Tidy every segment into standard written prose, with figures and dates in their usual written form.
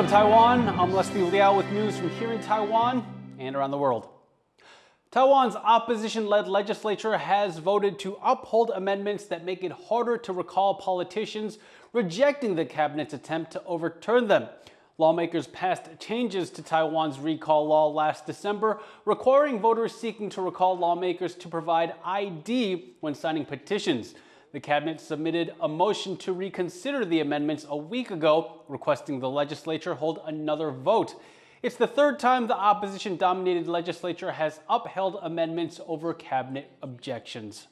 from Taiwan, I'm Leslie Liao with news from here in Taiwan and around the world. Taiwan's opposition-led legislature has voted to uphold amendments that make it harder to recall politicians, rejecting the cabinet's attempt to overturn them. Lawmakers passed changes to Taiwan's recall law last December, requiring voters seeking to recall lawmakers to provide ID when signing petitions. The cabinet submitted a motion to reconsider the amendments a week ago, requesting the legislature hold another vote. It's the third time the opposition-dominated legislature has upheld amendments over cabinet objections.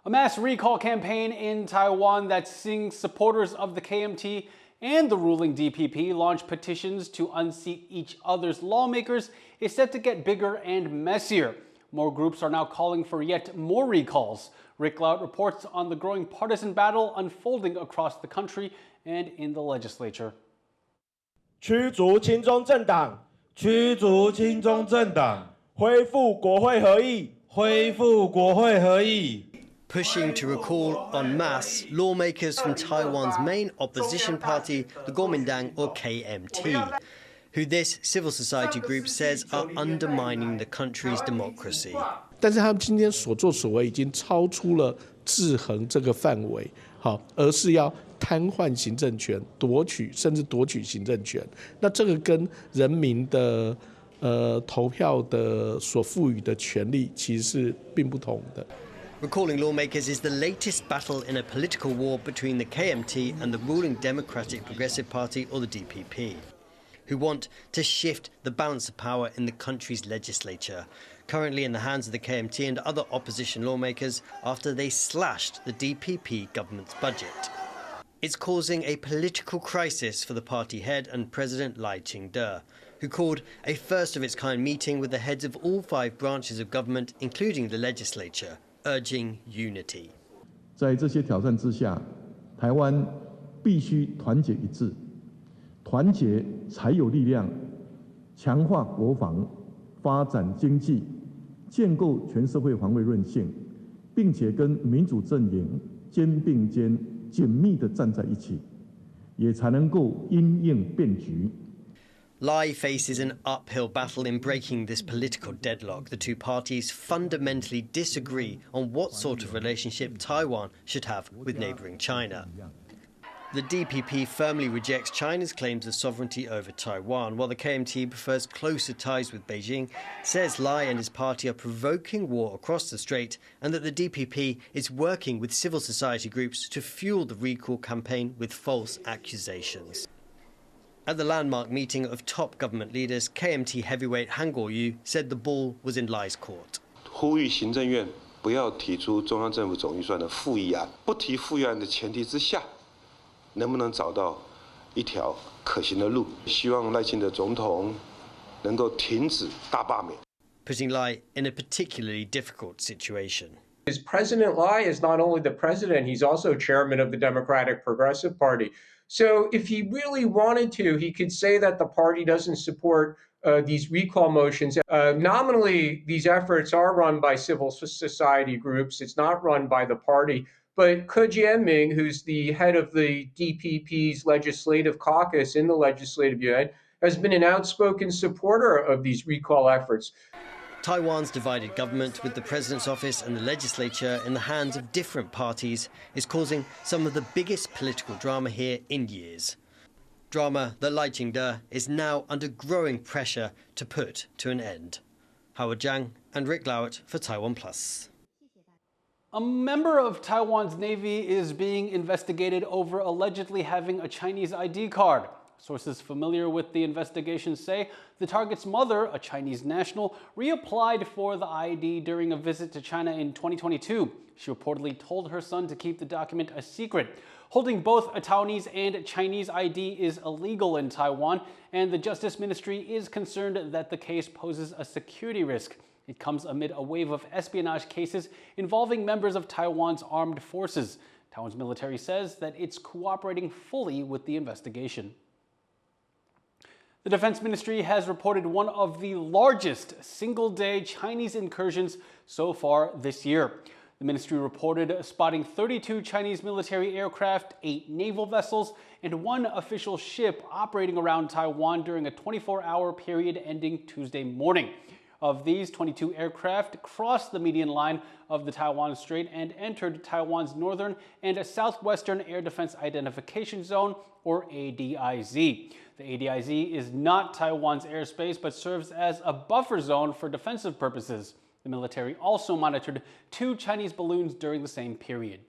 A mass recall campaign in Taiwan that's seeing supporters of the KMT and the ruling DPP launch petitions to unseat each other's lawmakers is set to get bigger and messier. More groups are now calling for yet more recalls. Rick Liao reports on the growing partisan battle unfolding across the country and in the legislature. 驱逐亲中政党，驱逐亲中政党，恢复国会合议，恢复国会合议。 Pushing to recall en masse lawmakers from Taiwan's main opposition party, the Kuomintang or KMT, who this civil society group says are undermining the country's democracy. 但是他们今天所作所为已经超出了制衡这个范围，好，而是要瘫痪行政权，甚至夺取行政权。那这个跟人民的投票的所赋予的权利其实是并不同的。 Recalling lawmakers is the latest battle in a political war between the KMT and the ruling Democratic Progressive Party, or the DPP, who want to shift the balance of power in the country's legislature, currently in the hands of the KMT and other opposition lawmakers after they slashed the DPP government's budget. It's causing a political crisis for the party head and President Liao, who called a first-of-its-kind meeting with the heads of all 5 branches of government, including the legislature, urging unity. 在这些挑战之下，台湾必须团结一致，团结才有力量，强化国防，发展经济，建构全社会防卫韧性，并且跟民主阵营肩并肩、紧密地站在一起，也才能够因应变局。 Lai faces an uphill battle in breaking this political deadlock. The two parties fundamentally disagree on what sort of relationship Taiwan should have with neighbouring China. The DPP firmly rejects China's claims of sovereignty over Taiwan, while the KMT prefers closer ties with Beijing, says Lai and his party are provoking war across the strait, and that the DPP is working with civil society groups to fuel the recall campaign with false accusations. At the landmark meeting of top government leaders, KMT heavyweight Han Kuo-yu said the ball was in Lai's court. 呼吁行政院不要提出中央政府总预算的复议案，不提复议案的前提之下，能不能找到一条可行的路？希望赖清德总统能够停止大罢免。 Putting Lai in a particularly difficult situation. President Lai is not only the president, he's also chairman of the Democratic Progressive Party. So if he really wanted to, he could say that the party doesn't support these recall motions. Nominally, these efforts are run by civil society groups. It's not run by the party. But Ke Jianming, who's the head of the DPP's legislative caucus in the Legislative Yuan, has been an outspoken supporter of these recall efforts. Taiwan's divided government, with the president's office and the legislature in the hands of different parties, is causing some of the biggest political drama here in years. Drama that Lai Ching-te is now under growing pressure to put to an end. Howard Zhang and Rick Liao for TaiwanPlus. A member of Taiwan's Navy is being investigated over allegedly having a Chinese ID card. Sources familiar with the investigation say the target's mother, a Chinese national, reapplied for the ID during a visit to China in 2022. She reportedly told her son to keep the document a secret. Holding both a Taiwanese and Chinese ID is illegal in Taiwan, and the Justice Ministry is concerned that the case poses a security risk. It comes amid a wave of espionage cases involving members of Taiwan's armed forces. Taiwan's military says that it's cooperating fully with the investigation. The Defense Ministry has reported one of the largest single-day Chinese incursions so far this year. The ministry reported spotting 32 Chinese military aircraft, 8 naval vessels, and 1 official ship operating around Taiwan during a 24-hour period ending Tuesday morning. Of these, 22 aircraft crossed the median line of the Taiwan Strait and entered Taiwan's northern and southwestern air defense identification zone, or ADIZ. The ADIZ is not Taiwan's airspace, but serves as a buffer zone for defensive purposes. The military also monitored 2 Chinese balloons during the same period.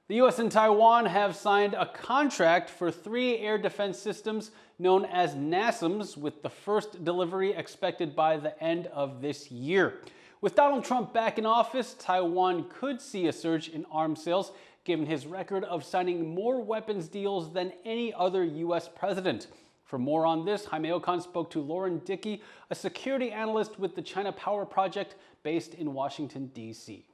The U.S. and Taiwan have signed a contract for 3 air defense systems known as NASAMS, with the first delivery expected by the end of this year. With Donald Trump back in office, Taiwan could see a surge in arms sales, given his record of signing more weapons deals than any other U.S. president. For more on this, Jaime Ocon spoke to Lauren Dickey, a security analyst with the China Power Project based in Washington, D.C.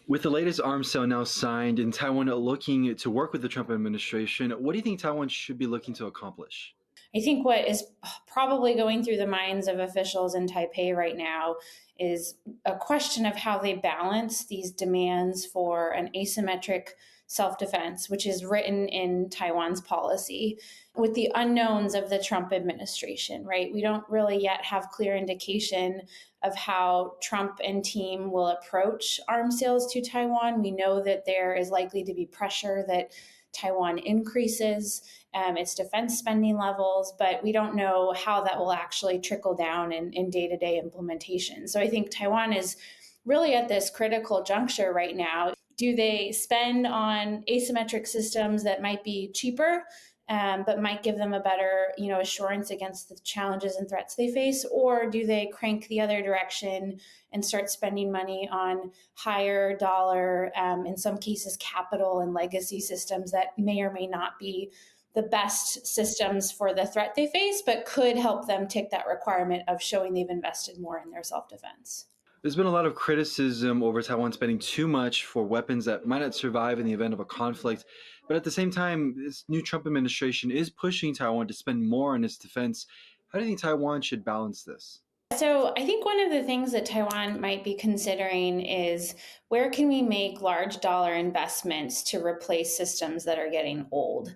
With the latest arms sale now signed and Taiwan looking to work with the Trump administration, what do you think Taiwan should be looking to accomplish? I think what is probably going through the minds of officials in Taipei right now is a question of how they balance these demands for an asymmetric self-defense, which is written in Taiwan's policy, with the unknowns of the Trump administration, right? We don't really yet have clear indication of how Trump and team will approach arms sales to Taiwan. We know that there is likely to be pressure that Taiwan increases its defense spending levels, but we don't know how that will actually trickle down in day-to-day implementation. So I think Taiwan is really at this critical juncture right now. Do they spend on asymmetric systems that might be cheaper, but might give them a better, assurance against the challenges and threats they face? Or do they crank the other direction and start spending money on higher dollar, in some cases, capital and legacy systems that may or may not be the best systems for the threat they face, but could help them tick that requirement of showing they've invested more in their self-defense? There's been a lot of criticism over Taiwan spending too much for weapons that might not survive in the event of a conflict. But at the same time, this new Trump administration is pushing Taiwan to spend more on its defense. How do you think Taiwan should balance this? So I think one of the things that Taiwan might be considering is, where can we make large dollar investments to replace systems that are getting old?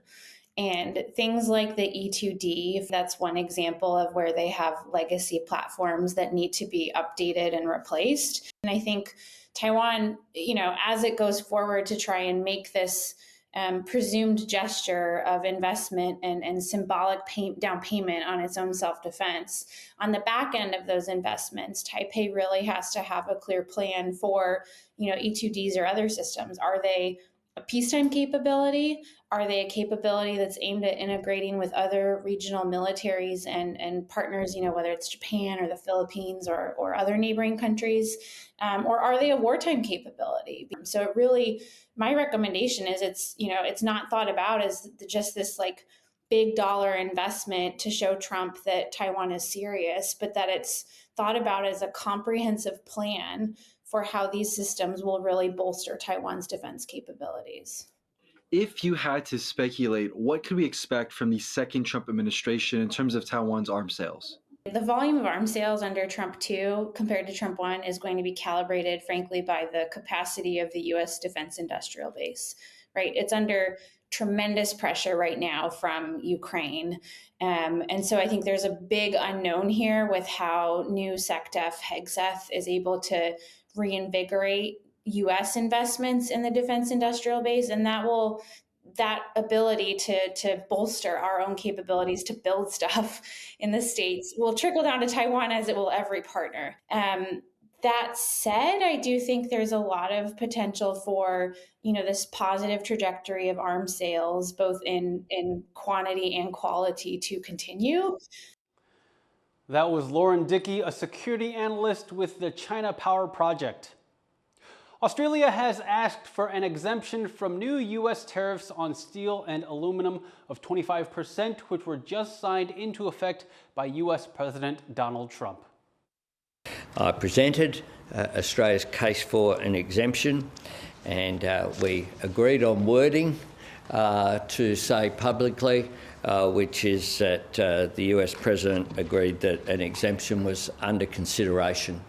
And things like the E2D, that's one example of where they have legacy platforms that need to be updated and replaced. And I think Taiwan, as it goes forward to try and make this presumed gesture of investment and symbolic down payment on its own self-defense, on the back end of those investments, Taipei really has to have a clear plan for, E2Ds or other systems. Are they a peacetime capability? Are they a capability that's aimed at integrating with other regional militaries and partners, whether it's Japan or the Philippines or other neighboring countries? Or are they a wartime capability? So really, my recommendation is it's not thought about as just this big dollar investment to show Trump that Taiwan is serious, but that it's thought about as a comprehensive plan for how these systems will really bolster Taiwan's defense capabilities. If you had to speculate, what could we expect from the second Trump administration in terms of Taiwan's arms sales? The volume of arms sales under Trump 2 compared to Trump 1 is going to be calibrated, frankly, by the capacity of the U.S. defense industrial base, right? It's under tremendous pressure right now from Ukraine. And so I think there's a big unknown here with how new SecDef Hegseth is able to reinvigorate U.S. investments in the defense industrial base, and that ability to bolster our own capabilities to build stuff in the States will trickle down to Taiwan, as it will every partner. That said, I do think there's a lot of potential for, this positive trajectory of arms sales, both in quantity and quality, to continue. That was Lauren Dickey, a security analyst with the China Power Project. Australia has asked for an exemption from new U.S. tariffs on steel and aluminum of 25%, which were just signed into effect by U.S. President Donald Trump. I presented Australia's case for an exemption, and we agreed on wording to say publicly, which is that the US President agreed that an exemption was under consideration.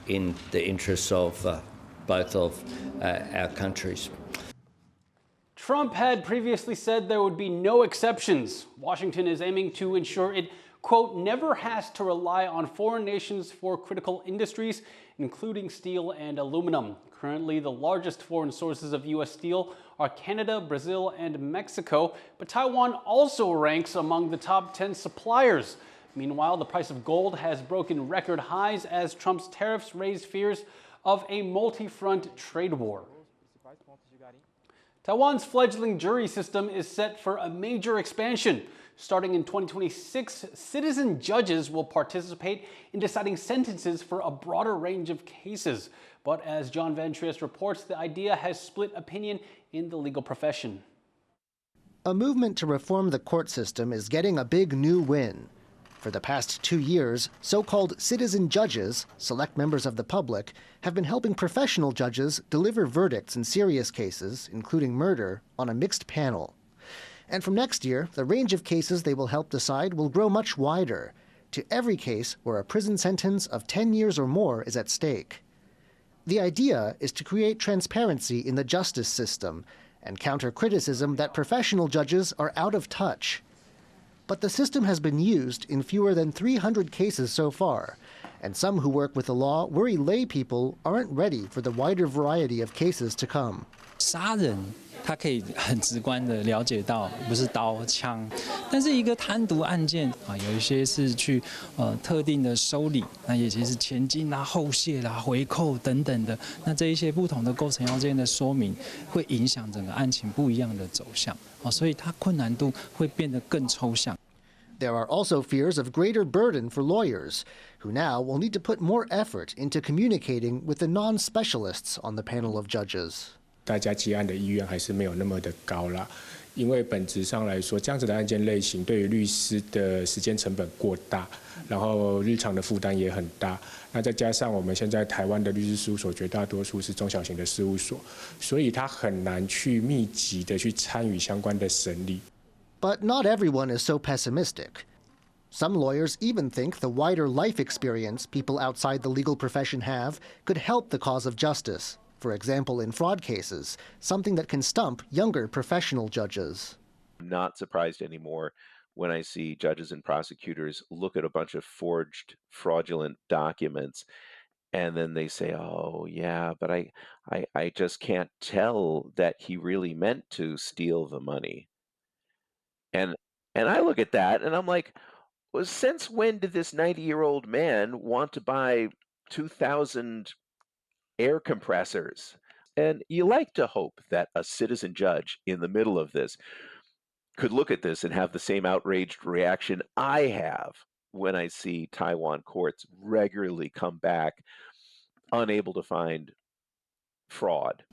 in the interests of both of our countries. Trump had previously said there would be no exceptions. Washington is aiming to ensure it, quote, never has to rely on foreign nations for critical industries, including steel and aluminum. Currently, the largest foreign sources of U.S. steel are Canada, Brazil, and Mexico, but Taiwan also ranks among the top 10 suppliers. Meanwhile, the price of gold has broken record highs as Trump's tariffs raise fears of a multi-front trade war. Taiwan's fledgling jury system is set for a major expansion. Starting in 2026, citizen judges will participate in deciding sentences for a broader range of cases. But as John Van Triest reports, the idea has split opinion in the legal profession. A movement to reform the court system is getting a big new win. For the past 2 years, so-called citizen judges, select members of the public, have been helping professional judges deliver verdicts in serious cases, including murder, on a mixed panel. And from next year, the range of cases they will help decide will grow much wider, to every case where a prison sentence of 10 years or more is at stake. The idea is to create transparency in the justice system and counter criticism that professional judges are out of touch. But the system has been used in fewer than 300 cases so far, and some who work with the law worry lay people aren't ready for the wider variety of cases to come. 杀人他可以很直观的了解到，不是刀枪，但是一个贪渎案件啊，有一些是去特定的收礼，那有些是前进啦、后谢啦、回扣等等的，那这一些不同的构成要件的说明，会影响整个案情不一样的走向啊，所以它困难度会变得更抽象。There are also fears of greater burden for lawyers, who now will need to put more effort into communicating with the non-specialists on the panel of judges. 大家结案的意愿还是没有那么的高啦，因为本质上来说，这样子的案件类型对于律师的时间成本过大，然后日常的负担也很大。那再加上我们现在台湾的律师事务所绝大多数是中小型的事务所，所以他很难去密集的去参与相关的审理。But not everyone is so pessimistic. Some lawyers even think the wider life experience people outside the legal profession have could help the cause of justice. For example, in fraud cases, something that can stump younger professional judges. I'm not surprised anymore when I see judges and prosecutors look at a bunch of forged, fraudulent documents, and then they say, oh, yeah, but I just can't tell that he really meant to steal the money. And I look at that, and I'm like, well, since when did this 90-year-old man want to buy 2,000 air compressors? And you like to hope that a citizen judge in the middle of this could look at this and have the same outraged reaction I have when I see Taiwan courts regularly come back unable to find fraud.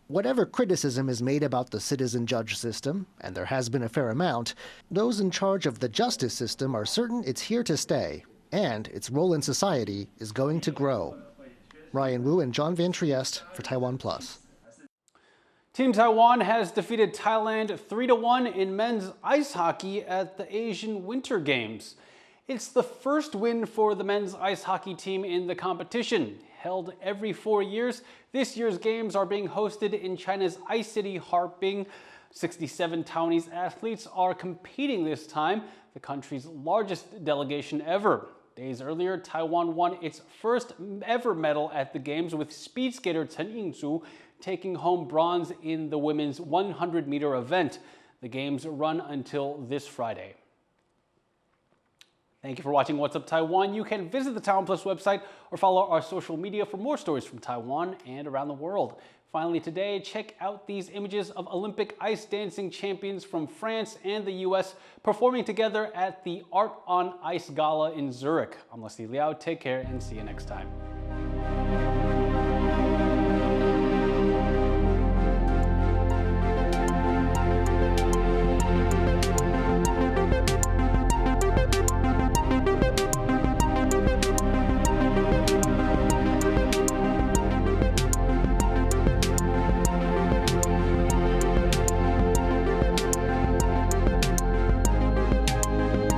Whatever criticism is made about the citizen judge system, and there has been a fair amount, those in charge of the justice system are certain it's here to stay, and its role in society is going to grow. Ryan Wu and John Van Triest for TaiwanPlus. Team Taiwan has defeated Thailand 3-1 in men's ice hockey at the Asian Winter Games. It's the first win for the men's ice hockey team in the competition. Held every 4 years, this year's games are being hosted in China's ice city Harbin. 67 Taiwanese athletes are competing this time, the country's largest delegation ever. Days earlier, Taiwan won its first ever medal at the Games, with speed skater Chen Yingzhu taking home bronze in the women's 100-meter event. The Games run until this Friday. Thank you for watching What's Up Taiwan. You can visit the TaiwanPlus website or follow our social media for more stories from Taiwan and around the world. Finally today, check out these images of Olympic ice dancing champions from France and the US performing together at the Art on Ice Gala in Zurich. I'm Liao. Take care and see you next time.